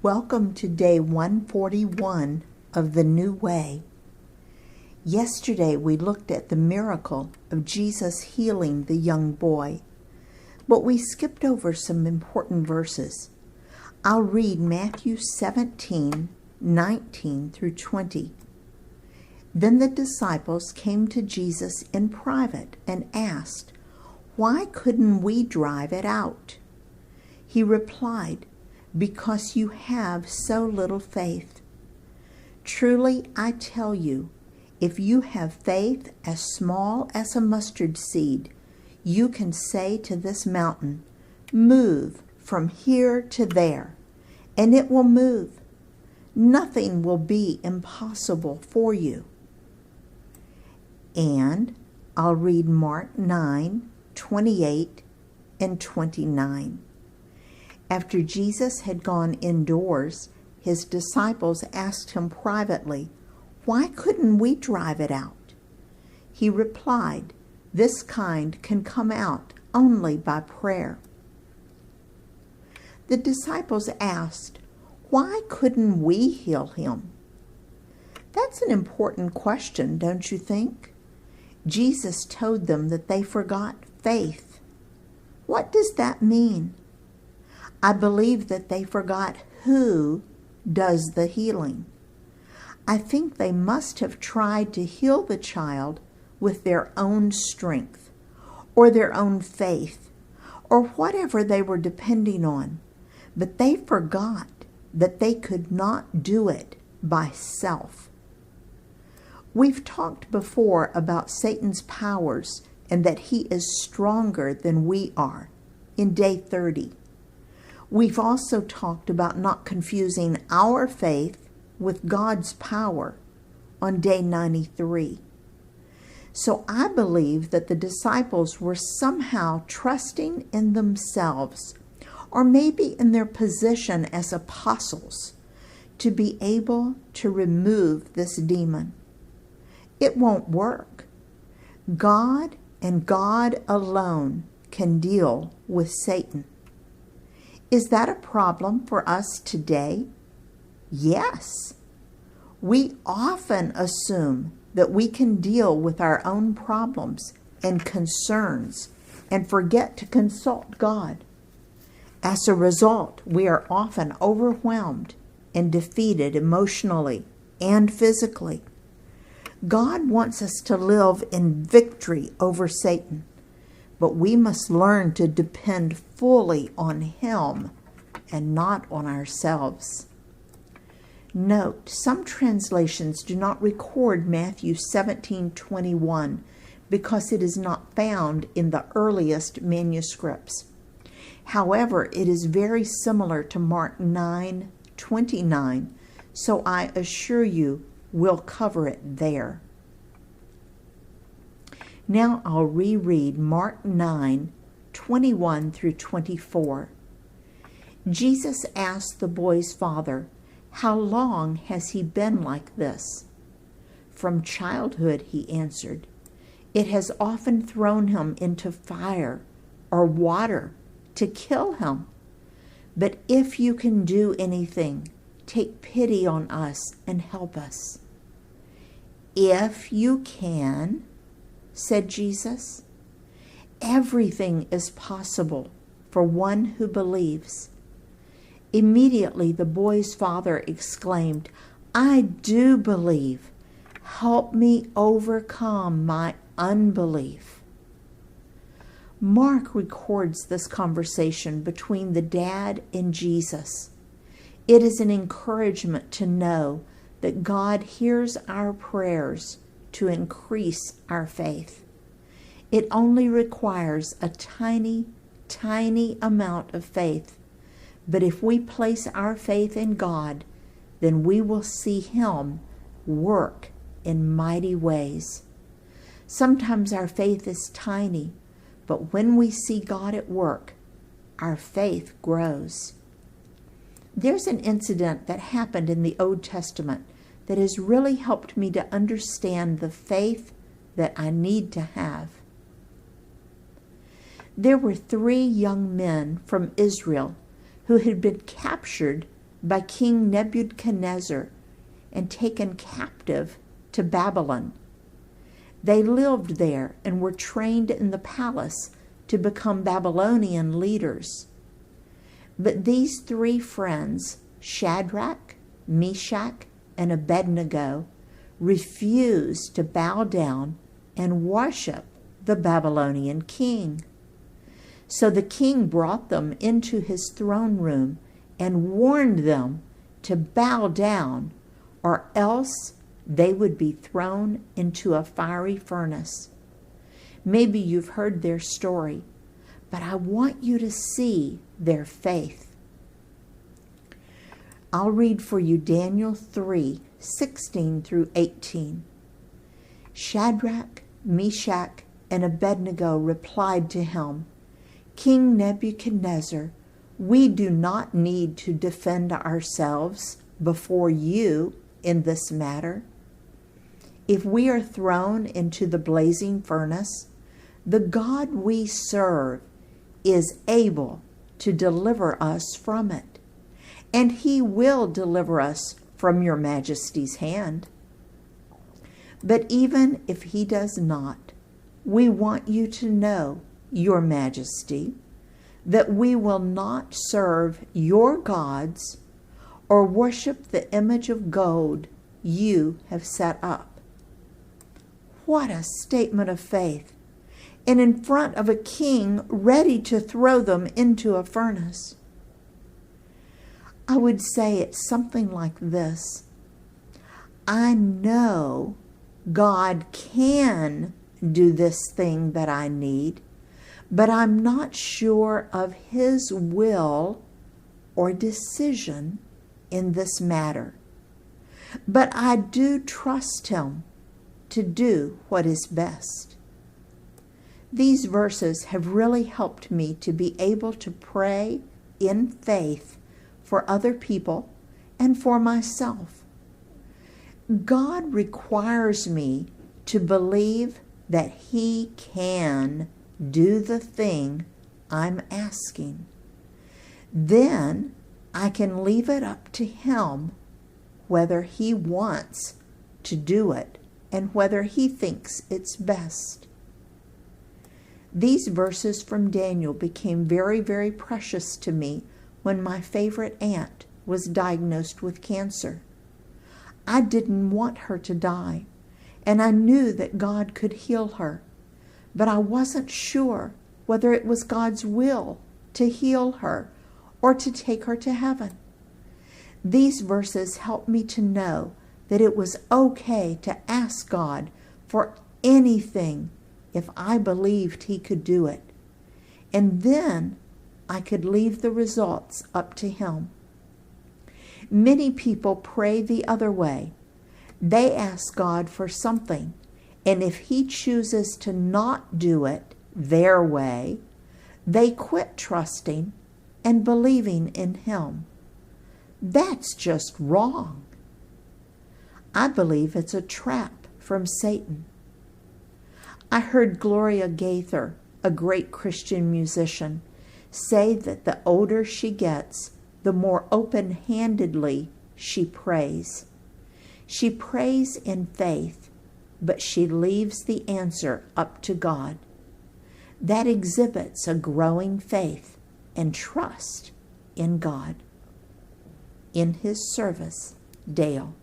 Welcome to day 141 of the New Way. Yesterday we looked at the miracle of Jesus healing the young boy, but we skipped over some important verses. I'll read Matthew 17:19 through 20. Then the disciples came to Jesus in private and asked, "Why couldn't we drive it out?" He replied, "Because you have so little faith. Truly, I tell you, if you have faith as small as a mustard seed, you can say to this mountain, 'Move from here to there,' and it will move. Nothing will be impossible for you." And I'll read Mark 9:28 and 29. After Jesus had gone indoors, his disciples asked him privately, "Why couldn't we drive it out?" He replied, "This kind can come out only by prayer." The disciples asked, "Why couldn't we heal him?" That's an important question, don't you think? Jesus told them that they forgot faith. What does that mean? I believe that they forgot who does the healing. I think they must have tried to heal the child with their own strength or their own faith or whatever they were depending on, but they forgot that they could not do it by self. We've talked before about Satan's powers and that he is stronger than we are in day 30. We've also talked about not confusing our faith with God's power on day 93. So I believe that the disciples were somehow trusting in themselves, or maybe in their position as apostles, to be able to remove this demon. It won't work. God and God alone can deal with Satan. Is that a problem for us today? Yes. We often assume that we can deal with our own problems and concerns and forget to consult God. As a result, we are often overwhelmed and defeated emotionally and physically. God wants us to live in victory over Satan, but we must learn to depend fully on him and not on ourselves. Note, some translations do not record Matthew 17:21 because it is not found in the earliest manuscripts. However, it is very similar to Mark 9:29, so I assure you we'll cover it there. Now I'll reread Mark 9:21 through 24. Jesus asked the boy's father, "How long has he been like this?" "From childhood," he answered. "It has often thrown him into fire or water to kill him. But if you can do anything, take pity on us and help us." "If you can," said Jesus. "Everything is possible for one who believes." Immediately the boy's father exclaimed, "I do believe. Help me overcome my unbelief." Mark records this conversation between the dad and Jesus. It is an encouragement to know that God hears our prayers to increase our faith. It only requires a tiny, tiny amount of faith. But if we place our faith in God, then we will see him work in mighty ways. Sometimes our faith is tiny, but when we see God at work, our faith grows. There's an incident that happened in the Old Testament that has really helped me to understand the faith that I need to have. There were 3 young men from Israel who had been captured by King Nebuchadnezzar and taken captive to Babylon. They lived there and were trained in the palace to become Babylonian leaders. But these three friends, Shadrach, Meshach, and Abednego, refused to bow down and worship the Babylonian king. So the king brought them into his throne room and warned them to bow down, or else they would be thrown into a fiery furnace. Maybe you've heard their story, but I want you to see their faith. I'll read for you Daniel 3:16 through 18. Shadrach, Meshach, and Abednego replied to him, King Nebuchadnezzar, we do not need to defend ourselves before you in this matter. If we are thrown into the blazing furnace, the God we serve is able to deliver us from it, and he will deliver us from your majesty's hand. But even if he does not, we want you to know, your majesty, that we will not serve your gods or worship the image of gold you have set up. What a statement of faith! And in front of a king ready to throw them into a furnace. I would say it's something like this. I know God can do this thing that I need, but I'm not sure of his will or decision in this matter. But I do trust him to do what is best. These verses have really helped me to be able to pray in faith for other people and for myself. God requires me to believe that he can do the thing I'm asking. Then I can leave it up to him whether he wants to do it and whether he thinks it's best. These verses from Daniel became very, very precious to me when my favorite aunt was diagnosed with cancer. I didn't want her to die, and I knew that God could heal her, but I wasn't sure whether it was God's will to heal her or to take her to heaven. These verses helped me to know that it was okay to ask God for anything if I believed he could do it. And then I could leave the results up to him. Many people pray the other way. They ask God for something, and if he chooses to not do it their way, they quit trusting and believing in him. That's just wrong. I believe it's a trap from Satan. I heard Gloria Gaither, a great Christian musician, say that the older she gets, the more open-handedly she prays. She prays in faith, but she leaves the answer up to God. That exhibits a growing faith and trust in God. In his service, Dale.